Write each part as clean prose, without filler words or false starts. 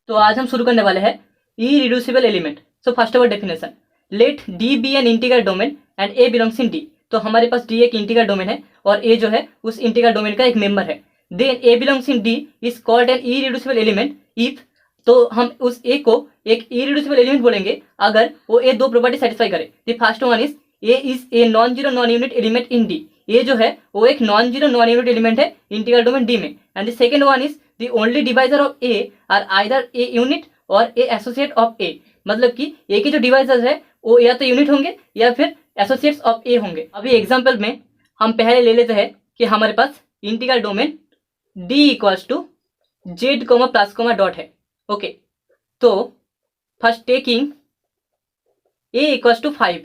तो आज हम शुरू करने वाले हैं irreducible element. So first of all definition, let D be an integral domain and a belongs in D. तो हमारे पास डी एक इंटीग्रल डोमेन है और ए जो है उस इंटीग्रल डोमेन का एक मेंबर है। Then a belongs in D is called an irreducible element if, तो हम उस ए को एक इरिड्यूसिबल एलिमेंट बोलेंगे अगर वो ए दो प्रॉपर्टी सेटिस्फाई करे। The first one is a is a non zero non unit element in D. A जो है वो एक non zero non unit element है इंटीग्रल डोमेन डी में। And the second one is the only divisor of a are either a unit और a associate of ए। मतलब कि ए के जो डिवाइजर्स है वो या तो यूनिट होंगे या फिर एसोसिएट्स ऑफ ए होंगे। अभी एग्जांपल में हम पहले ले लेते हैं कि हमारे पास integral domain D equals to Z comma plus comma dot है। ओके, तो first taking a equals to 5,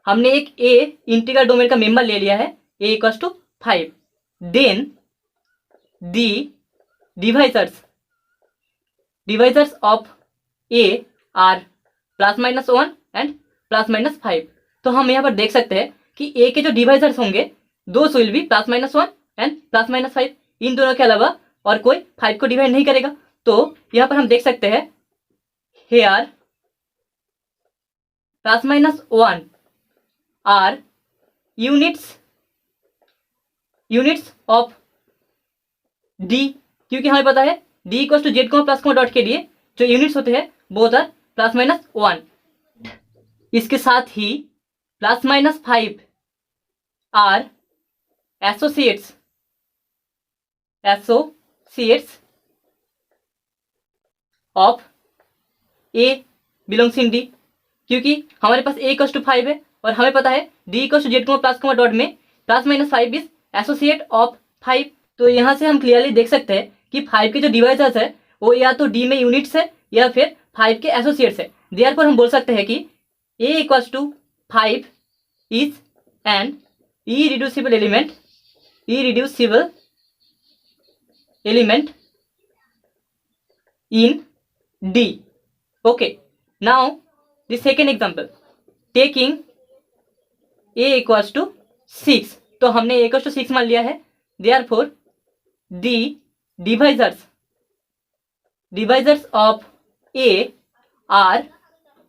हमने एक ए इंटीग्रल डोमेन का मेंबर ले लिया है a equals to 5। Then the divisors of a are plus minus 1 and plus minus 5। तो हम यहाँ पर देख सकते हैं कि ए के जो डिवाइजर्स होंगे those will be plus minus 1 and plus minus 5। इन दोनों के अलावा और कोई 5 को डिवाइड नहीं करेगा। तो यहाँ पर हम देख सकते हैं here plus minus 1 are units of D, क्योंकि हमें पता है D equals to Z comma plus comma dot के लिए जो यूनिट्स होते हैं बोथ आर प्लस माइनस 1। इसके साथ ही plus minus 5 are associates of a belongs in D, क्योंकि हमारे पास ए इक्वल्स टू 5 है और हमें पता है D equals to Z comma plus comma dot में plus minus 5 is associate of 5। तो यहाँ से हम क्लियरली देख सकते हैं कि 5 के जो डिवाइजर्स है वो या तो डी में यूनिट्स है या फिर 5 के एसोसिएट्स है। देयरफॉर हम बोल सकते हैं कि a equals to 5 is an irreducible element in D. Okay, now the second example, taking a equals to 6। तो हमने a equals to 6 मान लिया है। Therefore the divisors of a are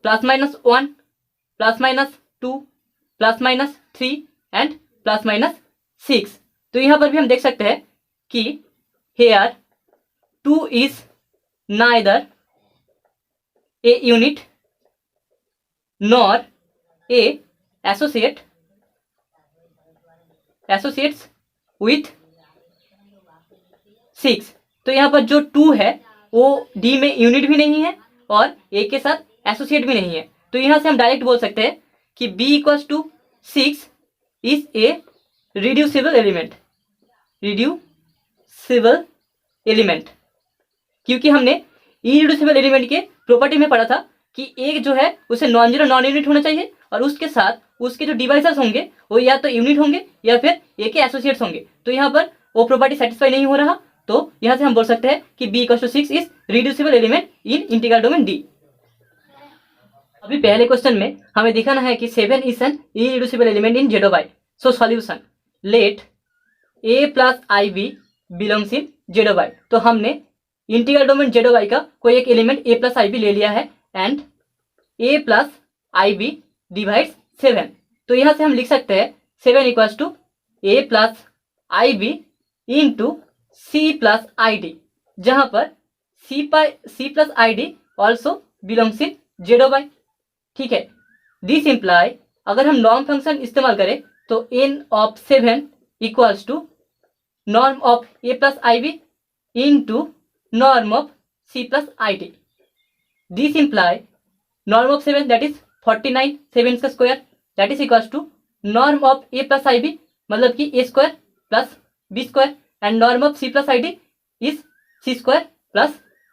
plus minus 1 plus minus 2 plus minus 3 and plus minus 6। तो यहाँ पर भी हम देख सकते हैं कि here 2 is neither a unit nor a associates with 6। तो यहाँ पर जो 2 है वो D में यूनिट भी नहीं है और A के साथ एसोसिएट भी नहीं है। तो यहाँ से हम डायरेक्ट बोल सकते हैं कि B equals to 6 is a reducible element, क्योंकि हमने इरिड्यूसिबल एलिमेंट के प्रॉपर्टी में पढ़ा था कि एक जो है उसे नॉन जीरो नॉन यूनिट होना चाहिए और उसके साथ उसके जो डिवाइजर्स होंगे वो या तो यूनिट होंगे या फिर ए के एसोसिएट्स होंगे। तो यहाँ पर वो प्रॉपर्टी सेटिस्फाई नहीं हो रहा, तो यहाँ से हम बोल सकते हैं कि B equal to 6 is reducible element in integral domain D. अभी पहले क्वेश्चन में हमें दिखाना है कि 7 is an irreducible element in Z y. So solution, let a plus i b belongs in Z y. तो हमने इंटीग्रल डोमेन जेड वाई का कोई एक element a plus i b ले लिया है and a plus i b divides 7। तो यहाँ से हम लिख सकते हैं 7 equals to a plus i b into c plus i d, जहाँ पर c plus i d also belongs in Z y. ठीक है, दिस इम्प्लाई अगर हम नॉर्म फंक्शन इस्तेमाल करें तो n of 7 equals to norm of a plus i b into norm of c plus id. This imply norm of 7 that is 49 7 का square that is equals to norm of a plus ib, मतलब कि a square plus b square and norm of c plus id is c square plus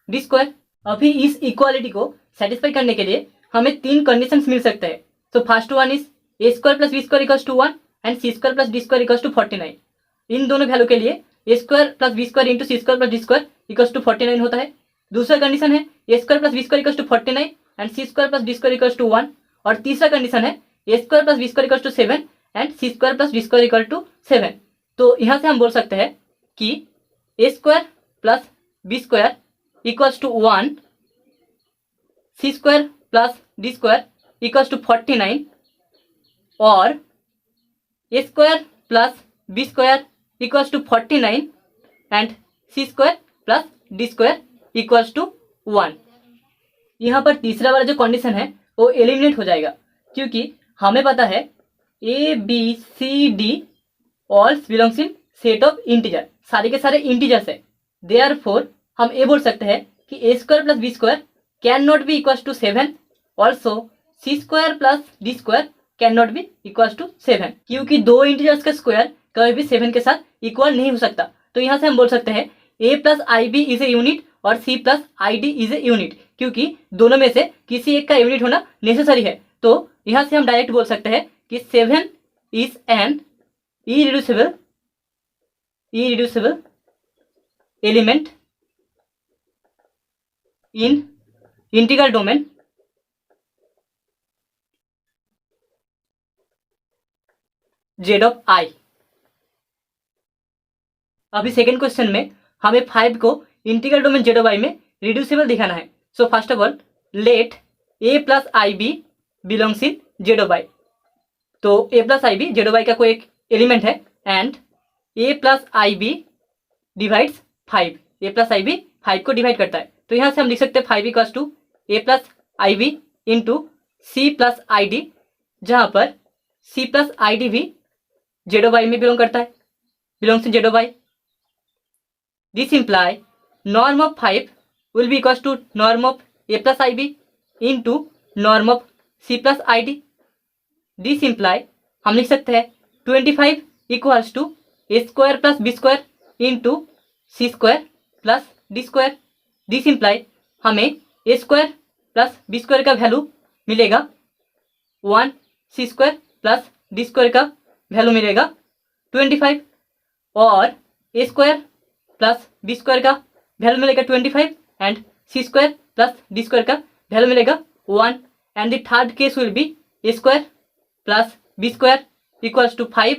d square. अभी इस equality को satisfy करने के लिए हमें 3 कंडीशंस मिल सकते हैं। तो first one is a square plus b square equals to 1 and c square plus d square equals to 49। इन दोनों वैल्यू के लिए a square plus b square into c square plus d square equals to 49 होता है। दूसरा condition है a square plus b square equals to 49 and c square plus d square equals to 1। और तीसरा कंडीशन है a square plus b square equals to 7 and c square plus d square equal to 7। तो यहाँ से हम बोल सकते हैं कि a square plus b square equals to 1 c square plus d square equals to 49 और a square plus b square equals to 49 and c square plus d square equals to 1। यहाँ पर तीसरा वाला जो कंडीशन है वो एलिमिनेट हो जाएगा, क्योंकि हमें पता है a b c d all belongs in set of integer, सारे के सारे इंटीजर्स है। देयरफॉर हम ये बोल सकते हैं कि a square plus b square can not be equals to 7, also c square plus d square can not be equals to 7, क्योंकि दो इंटीजर्स का स्क्वायर कभी भी 7 के साथ इक्वल नहीं हो सकता। तो यहाँ से हम बोल सकते हैं a plus i b is a unit और c plus i d is a unit, क्योंकि दोनों में से किसी एक का यूनिट होना नेसेसरी है। तो यहाँ से हम डायरेक्ट बोल सकते हैं कि 7 is an irreducible element in integral domain Z of i. अभी सेकेंड क्वेश्चन में हमें 5 को integral domain Z of i में रिड्यूसिबल दिखाना है। So first of all let a plus i b belongs in Z of i. तो a plus i b Z of i का कोई एक एलिमेंट है and a plus i b divides 5। A plus i b 5 को divide करता है। तो यहाँ से हम लिख सकते हैं 5 equals to a plus i b into c plus i d, जहाँ पर सी प्लस आई डी भी जेड ऑफ आई में बिलोंग करता है, belongs in Z of i. This imply norm of 5 will be equals to norm of a plus i b into norm of c plus i d. This imply हम लिख सकते हैं 25 equals to a square plus b square into c square plus d square. This imply हमें a square plus b square का value मिलेगा 1, c square plus d square का value मिलेगा 25 और a square plus b square का value मिलेगा 25 and c square plus d square का value मिलेगा 1 and the third case will be a square plus b square equals to 5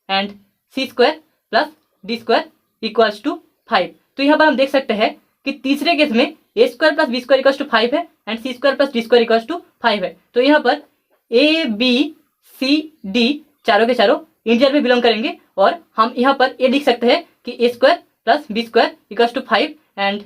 and c square plus d square equals to 5। तो यहाँ पर हम देख सकते हैं कि तीसरे केस में a square plus b square equals to 5 है and c square plus d square equals to 5 है। तो यहाँ पर ए बी सी डी चारों के चारों इंटीजर में बिलोंग करेंगे और हम यहाँ पर ये लिख सकते हैं कि a square plus b square equals to 5 and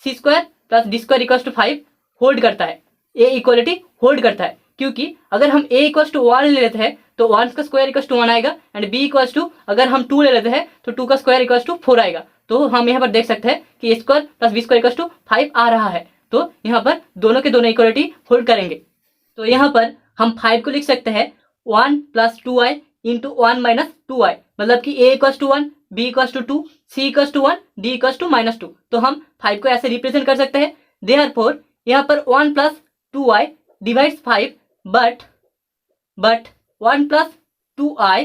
c square plus d square equals to 5 hold करता है, ए इक्वलिटी होल्ड करता है। क्योंकि अगर हम ए इक्वल्स टू 1 ले लेते हैं तो 1 का स्क्वायर इक्वल्स टू 1 आएगा एंड बी इक्वल्स टू अगर हम 2 ले लेते हैं तो 2 का स्क्वायर इक्वल्स टू 4 आएगा। तो हम यहाँ पर देख सकते हैं कि a square plus b square equals to 5 आ रहा है। तो यहाँ पर दोनों के दोनों इक्वलिटी होल्ड करेंगे। तो यहाँ पर हम 5 को लिख सकते हैं 1 plus 2i into 1 minus 2i, मतलब कि a equals to 1, b equals to 2, c equals to 1, d equals to -2। तो हम 5 को ऐसे रिप्रेजेंट कर सकते हैं। देयरफॉर यहाँ पर 1 plus 2i divides 5 but 1 plus 2i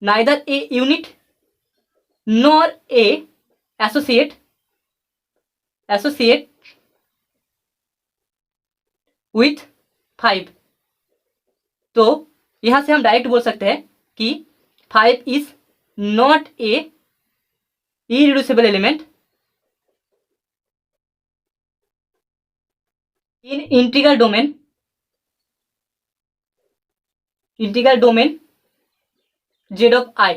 neither a unit nor a associate with 5। तो यहां से हम डायरेक्ट बोल सकते हैं कि 5 is not a irreducible element in integral domain Z of I.